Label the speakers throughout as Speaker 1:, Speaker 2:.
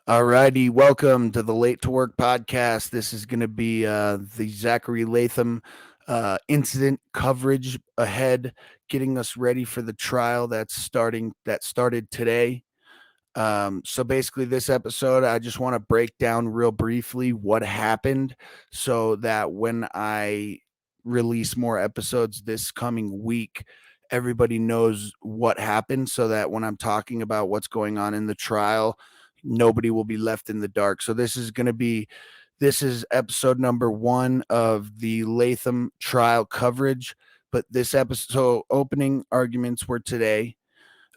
Speaker 1: All righty, welcome to the Late to Work podcast. This is going to be the Zachary Latham incident coverage ahead, getting us ready for the trial that started today. So basically, this episode, I just want to break down real briefly what happened, so that when I release more episodes this coming week, everybody knows what happened, so that when I'm talking about what's going on in the trial, nobody will be left in the dark. So this is episode number 1 of the Latham trial coverage. But this episode, so opening arguments were today.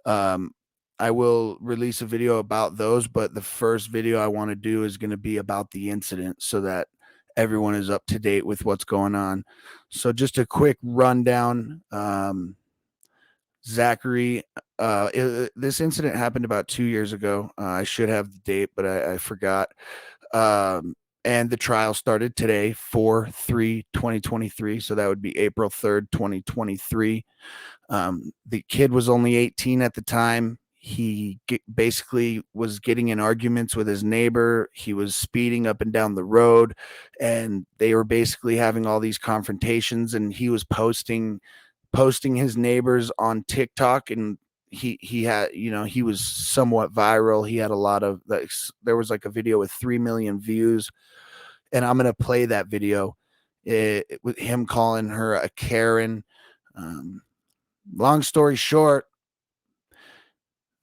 Speaker 1: um, I will release a video about those, but the first video I want to do is going to be about the incident, so that everyone is up to date with what's going on. So just a quick rundown. Zachary, this incident happened about 2 years ago. I should have the date, but I forgot. Um, and the trial started today, 4/3/2023. So that would be April 3rd, 2023. The kid was only 18 at the time. Basically was getting in arguments with his neighbor. He was speeding up and down the road, and they were basically having all these confrontations. And he was posting his neighbors on TikTok, and he had, he was somewhat viral. He had a lot of, like, there was like a video with 3 million views, and I'm gonna play that video, with him calling her a Karen. Um, Long story short,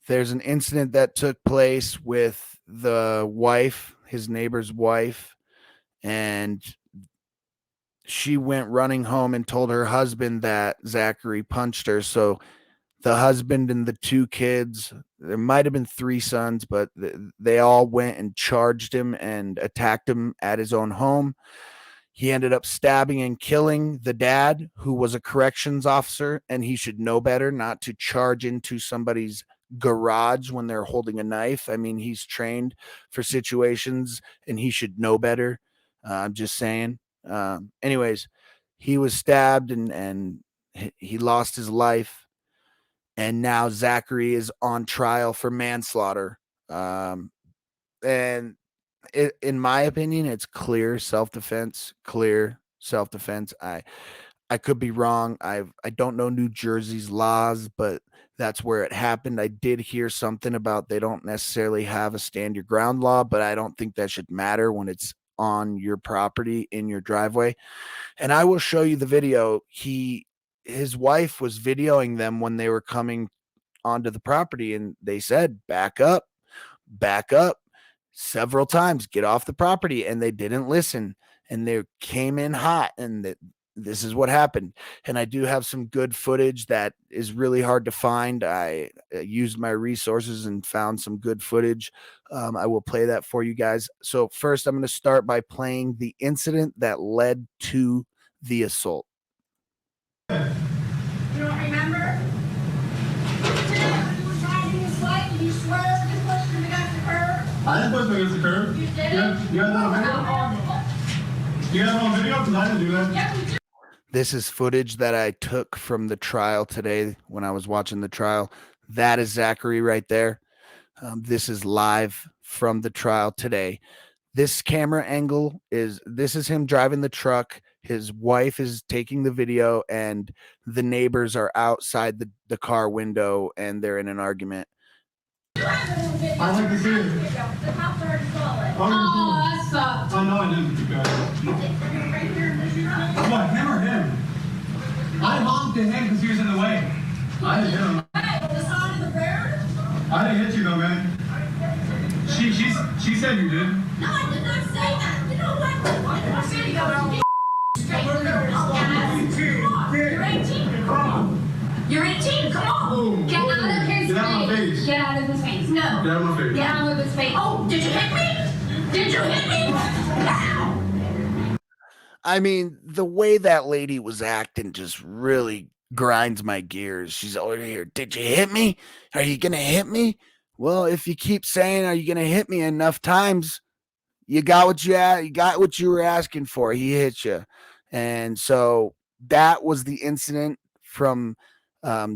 Speaker 1: there's an incident that took place with the wife, his neighbor's wife, and she went running home and told her husband that Zachary punched her. So the husband and the 2 kids, there might have been 3 sons, but they all went and charged him and attacked him at his own home. He ended up stabbing and killing the dad, who was a corrections officer, and he should know better not to charge into somebody's garage when they're holding a knife. I mean, he's trained for situations and he should know better. I'm just saying. Anyways, he was stabbed, and he lost his life. And now Zachary is on trial for manslaughter. And in my opinion, it's clear self-defense. Clear self-defense. I could be wrong. I don't know New Jersey's laws, but that's where it happened. I did hear something about they don't necessarily have a stand your ground law, but I don't think that should matter when it's on your property in your driveway. And I will show you the video. His wife was videoing them when they were coming onto the property, and they said, back up several times, get off the property, and they didn't listen, and they came in hot, and this is what happened. And I do have some good footage that is really hard to find. I used my resources and found some good footage. I will play that for you guys. So first, I'm going to start by playing the incident that led to the assault.
Speaker 2: You don't remember? Today when you were driving this light and you swerved and pushed him against the curb?
Speaker 3: I didn't push him against the curb.
Speaker 2: You did?
Speaker 3: You got that on video? You got that on video? Because I didn't do that.
Speaker 2: Yeah, we do.
Speaker 1: This is footage that I took from the trial today when I was watching the trial. That is Zachary right there. This is live from the trial today. This camera angle this is him driving the truck. His wife is taking the video, and the neighbors are outside the car window, and they're in an argument.
Speaker 2: You have it on video.
Speaker 3: I'd like to see it.
Speaker 2: The cops already saw it.
Speaker 3: Oh,
Speaker 2: that sucks.
Speaker 3: I know I didn't, you guys.
Speaker 2: Right here in this truck.
Speaker 3: What, him or him? I honked at him because he was in the way. I didn't hit him.
Speaker 2: Hey, on the side of the road?
Speaker 3: I didn't hit you though, man. She said you did.
Speaker 2: No, I did not say that. You know what? I said you go straight to the road. You're 18. Come on. You're 18. Come on. Get out of his
Speaker 3: Get out of my face.
Speaker 2: Get out of his face. No.
Speaker 3: Get out of my face.
Speaker 2: Get out of his face. Oh, did you hit me? Did you hit me? Wow.
Speaker 1: I mean, the way that lady was acting just really grinds my gears. She's over here. Did you hit me? Are you going to hit me? Well, if you keep saying, are you going to hit me enough times, you got what you got what you were asking for. He hit you. And so that was the incident from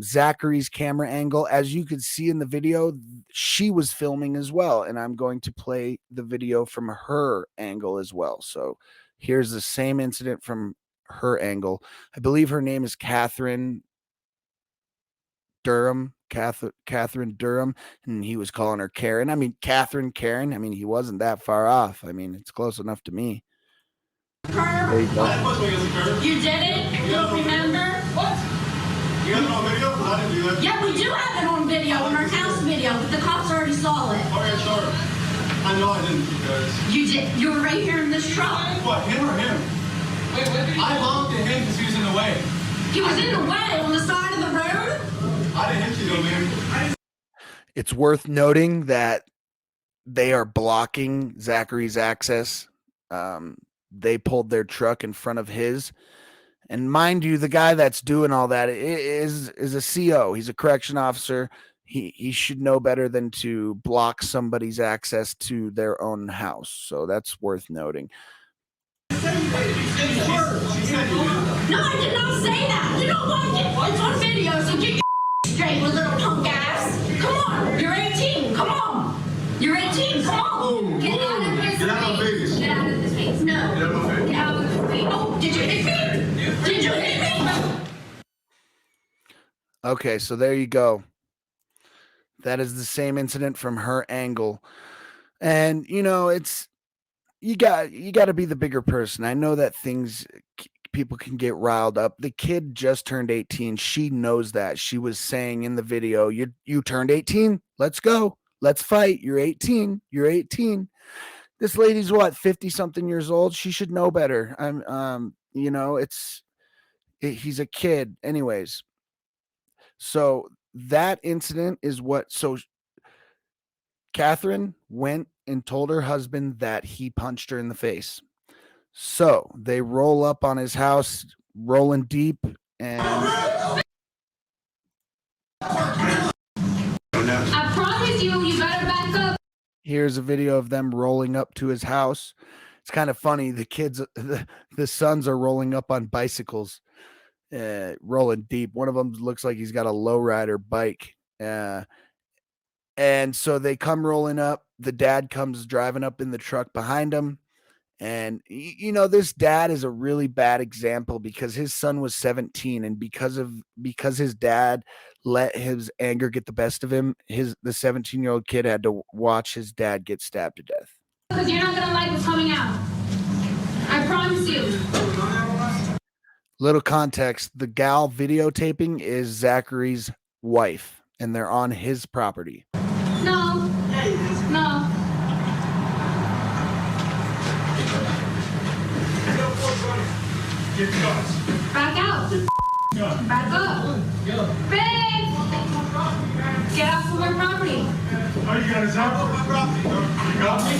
Speaker 1: Zachary's camera angle, as you could see in the video, she was filming as well, and I'm going to play the video from her angle as well. So here's the same incident from her angle. I believe her name is Catherine Durham, Catherine Durham, and he was calling her Karen. I mean, Catherine Karen. I mean, he wasn't that far off. I mean, it's close enough to me. There you go.
Speaker 2: You did it? You don't remember?
Speaker 3: What? You got it on video? I didn't do that.
Speaker 2: Yeah, we do have it on video, on our house video, but the cops already saw it.
Speaker 3: Okay, sure. I know I didn't, you guys.
Speaker 2: You did. You were right here in this truck.
Speaker 3: What, him or him? Wait, I honked at him because he was in the way.
Speaker 2: He was in the way on the side of the road.
Speaker 3: I didn't hit you though, man.
Speaker 1: It's worth noting that they are blocking Zachary's access. They pulled their truck in front of his. And mind you, the guy that's doing all that is a CO. He's a correction officer. He should know better than to block somebody's access to their own house. So that's worth noting.
Speaker 3: She said you did.
Speaker 2: No, I did not say that. You know what? It's on video, so get your straight, you little punk ass. Come on, you're 18. Come on. You're 18. Come on. Get out of this.
Speaker 3: Get out of my face.
Speaker 2: Get out of this face. No.
Speaker 3: Get out of my face.
Speaker 2: Get out of this face. Oh, did you hit me? Did you hit me?
Speaker 1: Okay, so there you go. That is the same incident from her angle. And you know, it's you got to be the bigger person. I know that people can get riled up. The kid just turned 18. She knows that. She was saying in the video, you turned 18. Let's go. Let's fight. You're 18. You're 18. This lady's what, 50 something years old. She should know better. You know, he's a kid anyways. So that incident is what, so Catherine went and told her husband that he punched her in the face. So they roll up on his house, rolling deep, and
Speaker 2: I promise you, you better back up.
Speaker 1: here's a video of them rolling up to his house. It's kind of funny. The kids, the sons are rolling up on bicycles, rolling deep. One of them looks like he's got a lowrider bike. And so they come rolling up. The dad comes driving up in the truck behind him. And, you know, this dad is a really bad example because his son was 17. And because his dad let his anger get the best of him, the 17-year-old kid had to watch his dad get stabbed to death.
Speaker 2: Because you're not going to like what's coming out. I promise you.
Speaker 1: Little context, the gal videotaping is Zachary's wife, and they're on his property.
Speaker 2: No. No.
Speaker 3: Get the guns.
Speaker 2: Back out.
Speaker 3: Gun.
Speaker 2: Back up. Big. Get off of my property.
Speaker 3: Oh, you got his out? My property. You got me?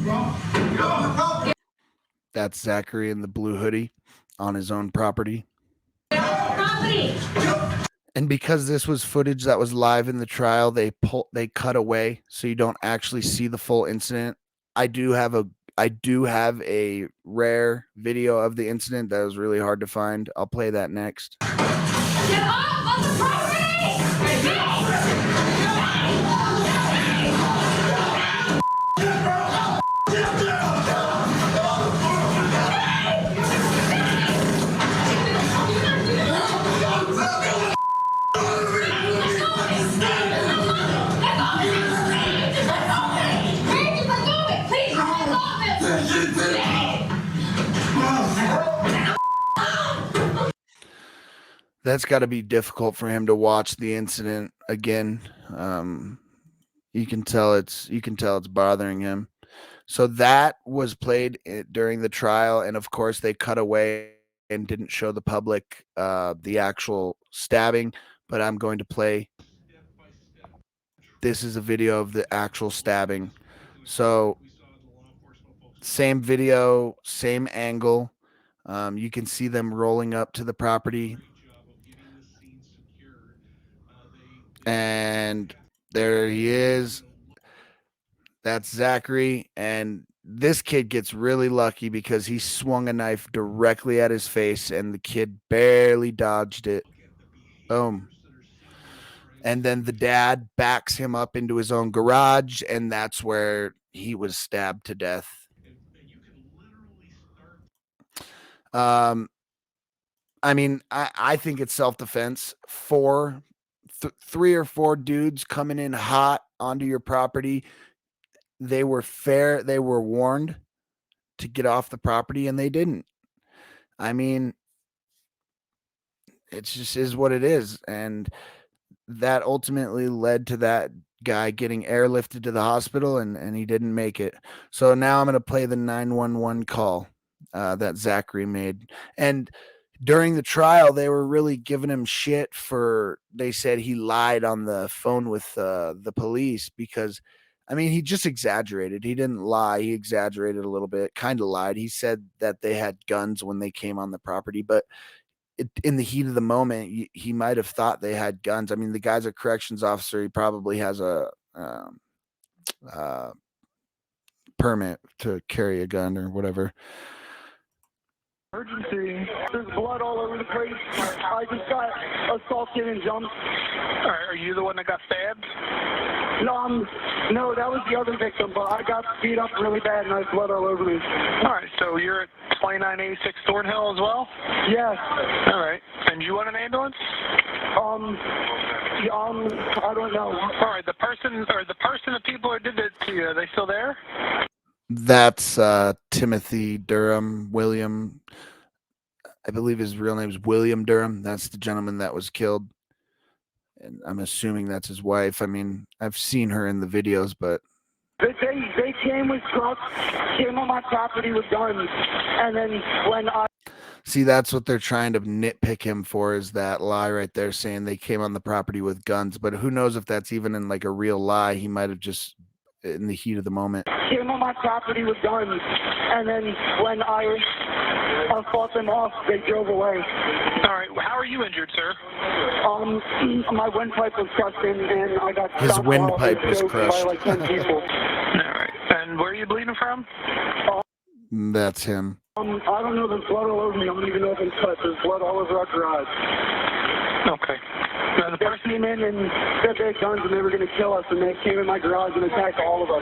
Speaker 3: Get off my property.
Speaker 1: That's Zachary in the blue hoodie on his own property.
Speaker 2: Get off the property.
Speaker 1: And because this was footage that was live in the trial, they cut away so you don't actually see the full incident. I do have a rare video of the incident that was really hard to find. I'll play that next.
Speaker 2: Get off of the property.
Speaker 1: That's got to be difficult for him to watch the incident again. You can tell it's bothering him. So that was played during the trial, and of course they cut away and didn't show the public the actual stabbing. But I'm going to play. This is a video of the actual stabbing. So same video, same angle. You can see them rolling up to the property. And there he is. That's Zachary. And this kid gets really lucky because he swung a knife directly at his face and the kid barely dodged it. Boom. And then the dad backs him up into his own garage, and that's where he was stabbed to death. I mean, I think it's self-defense. Three or four dudes coming in hot onto your property. They were fair. They were warned to get off the property, and they didn't. I mean, it just is what it is. And that ultimately led to that guy getting airlifted to the hospital, and he didn't make it. So now I'm going to play the 911 call that Zachary made. And during the trial, they were really giving him shit for, they said he lied on the phone with the police because, I mean, he just exaggerated. He didn't lie. He exaggerated a little bit, kind of lied. He said that they had guns when they came on the property, but in the heat of the moment, he might have thought they had guns. I mean, the guy's a corrections officer. He probably has a uh, permit to carry a gun or whatever.
Speaker 4: Emergency. There's blood all over the place. I just got assaulted and jumped.
Speaker 5: Are you the one that got stabbed?
Speaker 4: No, that was the other victim, but I got beat up really bad and I had blood all over me.
Speaker 5: All right, so you're at 2986 Thornhill as well?
Speaker 4: Yes.
Speaker 5: All right, and you want an ambulance?
Speaker 4: I don't know.
Speaker 5: All right, the people who did it to you, are they still there?
Speaker 1: That's Timothy Durham, William. I believe his real name is William Durham. That's the gentleman that was killed. And I'm assuming that's his wife. I mean, I've seen her in the videos, but
Speaker 4: They came with trucks, came on my property with guns, and then when I...
Speaker 1: See, that's what they're trying to nitpick him for, is that lie right there saying they came on the property with guns. But who knows if that's even in like a real lie. He might have just, in the heat of the moment,
Speaker 4: came on my property with guns, and then when I fought them off, they drove away.
Speaker 5: All right, how are you injured, sir?
Speaker 4: My windpipe was crushed in, and I got
Speaker 1: his windpipe was
Speaker 4: choked
Speaker 1: crushed.
Speaker 4: by like 10 people.
Speaker 5: All right, and where are you bleeding from?
Speaker 1: That's him.
Speaker 4: I don't know. There's blood all over me. I don't even know if it's cut. There's blood all over our garage.
Speaker 5: Okay. Now the person
Speaker 4: came in and said they had guns and they were going to kill us, and they came in my garage and attacked all of us.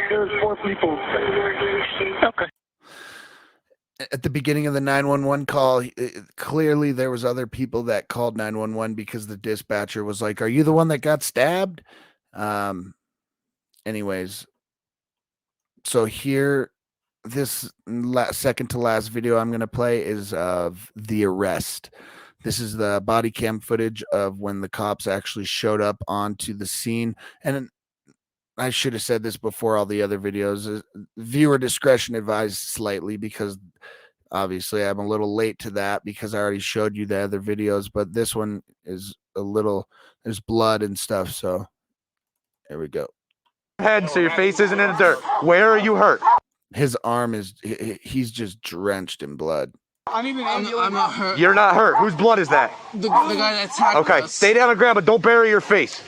Speaker 4: There was 4 people.
Speaker 5: Okay.
Speaker 1: At the beginning of the 911 call, clearly there was other people that called 911 because the dispatcher was like, "Are you the one that got stabbed?" Anyways, so here, this second to last video I'm going to play is of the arrest. This is the body cam footage of when the cops actually showed up onto the scene. And I should have said this before all the other videos. Viewer discretion advised slightly, because obviously I'm a little late to that because I already showed you the other videos. But this one is a little, there's blood and stuff. So here we go.
Speaker 6: Head so your face isn't in the dirt. Where are you hurt?
Speaker 1: His arm is, he's just drenched in blood.
Speaker 7: I'm not hurt.
Speaker 6: You're not hurt. Whose blood is that?
Speaker 7: The guy that attacked us.
Speaker 6: Okay, stay down on the ground, but don't bury your face.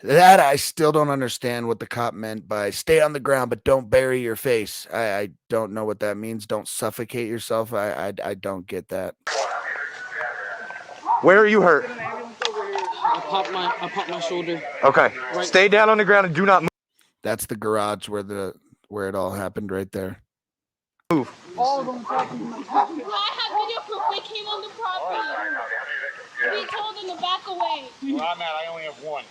Speaker 1: That I still don't understand what the cop meant by stay on the ground, but don't bury your face. I don't know what that means. Don't suffocate yourself. I don't get that.
Speaker 6: Where are you hurt?
Speaker 7: I popped my shoulder.
Speaker 6: Okay,
Speaker 7: Right.
Speaker 6: Stay down on the ground and do not move.
Speaker 1: That's the garage where it all happened right there.
Speaker 6: Move.
Speaker 7: All of them fucking.
Speaker 8: I have video proof. They came on the property. We told them to back away.
Speaker 3: Where I'm at, I only have 1.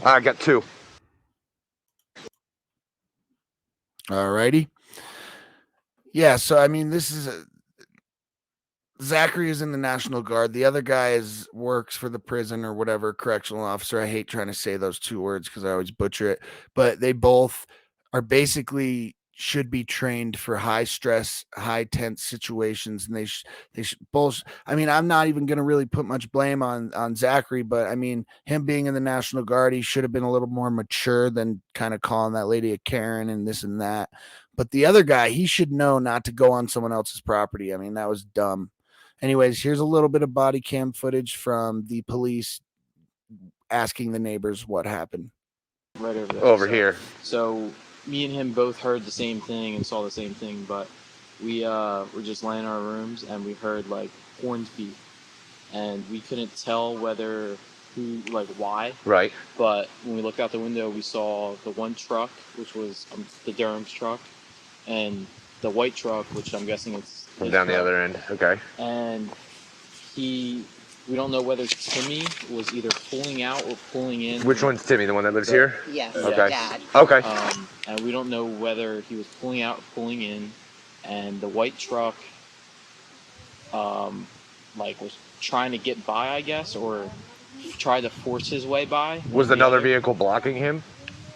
Speaker 6: I got 2.
Speaker 1: Alrighty. Yeah, so I mean, this is Zachary is in the National Guard. The other guy works for the prison or whatever, correctional officer. I hate trying to say those 2 words because I always butcher it. But they both are basically should be trained for high stress, high tense situations, and they should both. I mean, I'm not even going to really put much blame on Zachary, but I mean, him being in the National Guard, he should have been a little more mature than kind of calling that lady a Karen and this and that. But the other guy, he should know not to go on someone else's property. I mean, that was dumb. Anyways, here's a little bit of body cam footage from the police asking the neighbors what happened.
Speaker 9: Right over there.
Speaker 6: Over here.
Speaker 9: So me and him both heard the same thing and saw the same thing, but we were just laying in our rooms and we heard like horns beat. and we couldn't tell why.
Speaker 6: Right.
Speaker 9: But when we looked out the window, we saw the one truck, which was the Durham's truck, and the white truck, which I'm guessing is
Speaker 6: From down the other end. Okay.
Speaker 9: And we don't know whether Timmy was either pulling out or pulling in.
Speaker 6: Which one's Timmy? The one that lives here?
Speaker 10: Yes.
Speaker 6: Okay.
Speaker 10: Dad.
Speaker 6: Okay.
Speaker 9: And we don't know whether he was pulling out or pulling in, and the white truck, was trying to get by, I guess, or tried to force his way by.
Speaker 6: Was another vehicle blocking him,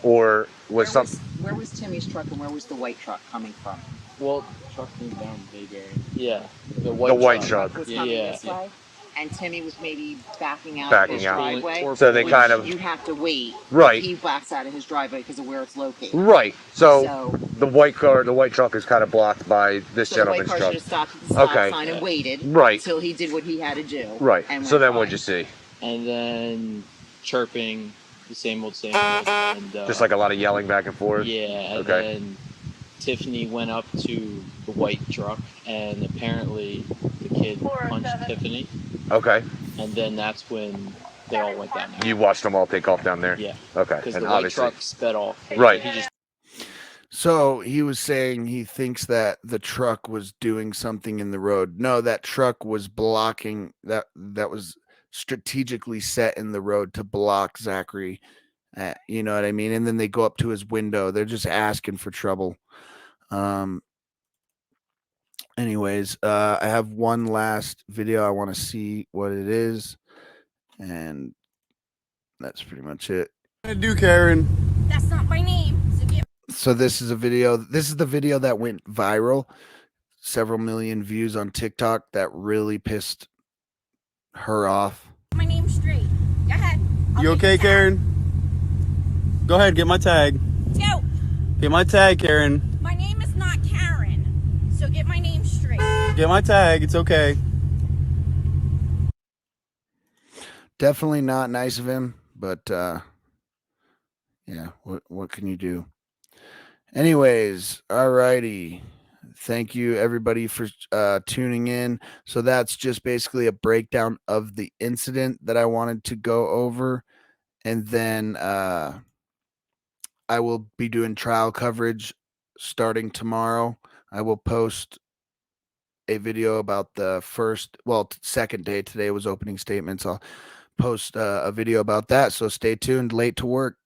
Speaker 6: or was
Speaker 10: Where was Timmy's truck and where was the white truck coming from?
Speaker 9: Well,
Speaker 7: The truck came down Mayberry.
Speaker 9: yeah,
Speaker 6: the white truck?
Speaker 10: Was
Speaker 9: Yeah.
Speaker 10: coming this way, and Timmy was maybe backing out
Speaker 6: Backing
Speaker 10: of his
Speaker 6: out.
Speaker 10: driveway.
Speaker 9: Or
Speaker 6: So they
Speaker 10: which
Speaker 6: kind of
Speaker 10: you have to wait.
Speaker 6: Right.
Speaker 10: He backs out of his driveway because of where it's located.
Speaker 6: Right. So
Speaker 10: So-
Speaker 6: the white truck is kind of blocked by this
Speaker 10: So the white
Speaker 6: gentleman's
Speaker 10: car
Speaker 6: truck.
Speaker 10: should have stopped at the stop
Speaker 6: Okay.
Speaker 10: sign and waited
Speaker 6: Right.
Speaker 10: until he did what he had to do.
Speaker 6: Right.
Speaker 10: And
Speaker 6: So
Speaker 10: went
Speaker 6: then
Speaker 10: by.
Speaker 6: what'd you see?
Speaker 9: and then chirping, the same old, and
Speaker 6: Just like a lot of yelling back and forth.
Speaker 9: yeah, and
Speaker 6: Okay.
Speaker 9: then Tiffany went up to the white truck, and apparently the kid punched Tiffany,
Speaker 6: Okay.
Speaker 9: and then that's when they all went down there.
Speaker 6: You watched them all take off down there.
Speaker 9: Yeah.
Speaker 6: Okay.
Speaker 9: Because
Speaker 6: And
Speaker 9: the white
Speaker 6: obviously,
Speaker 9: truck sped off.
Speaker 6: Right.
Speaker 9: He just
Speaker 1: So he was saying he thinks that the truck was doing something in the road. No, that truck was blocking that was strategically set in the road to block Zachary. You know what I mean? And then they go up to his window. They're just asking for trouble. Anyways, I have one last video. I want to see what it is. And that's pretty much it.
Speaker 7: What do, Karen?
Speaker 8: That's not my name. So get
Speaker 1: So this is a video. This is the video that went viral, several million views on TikTok. That really pissed her off.
Speaker 8: my name straight. Go ahead. I'll
Speaker 7: You
Speaker 8: get
Speaker 7: okay,
Speaker 8: your tag.
Speaker 7: Karen? Go ahead, get my tag.
Speaker 8: Let's go.
Speaker 7: Get my tag, Karen.
Speaker 8: My name is not Karen. So get my name straight.
Speaker 7: Get my tag. It's okay.
Speaker 1: Definitely not nice of him, but yeah, what can you do? Anyways, alrighty. Thank you everybody for tuning in. So that's just basically a breakdown of the incident that I wanted to go over, and then I will be doing trial coverage starting tomorrow. I will post a video about the second day. Today was opening statements. I'll post a video about that. So stay tuned. Late to work.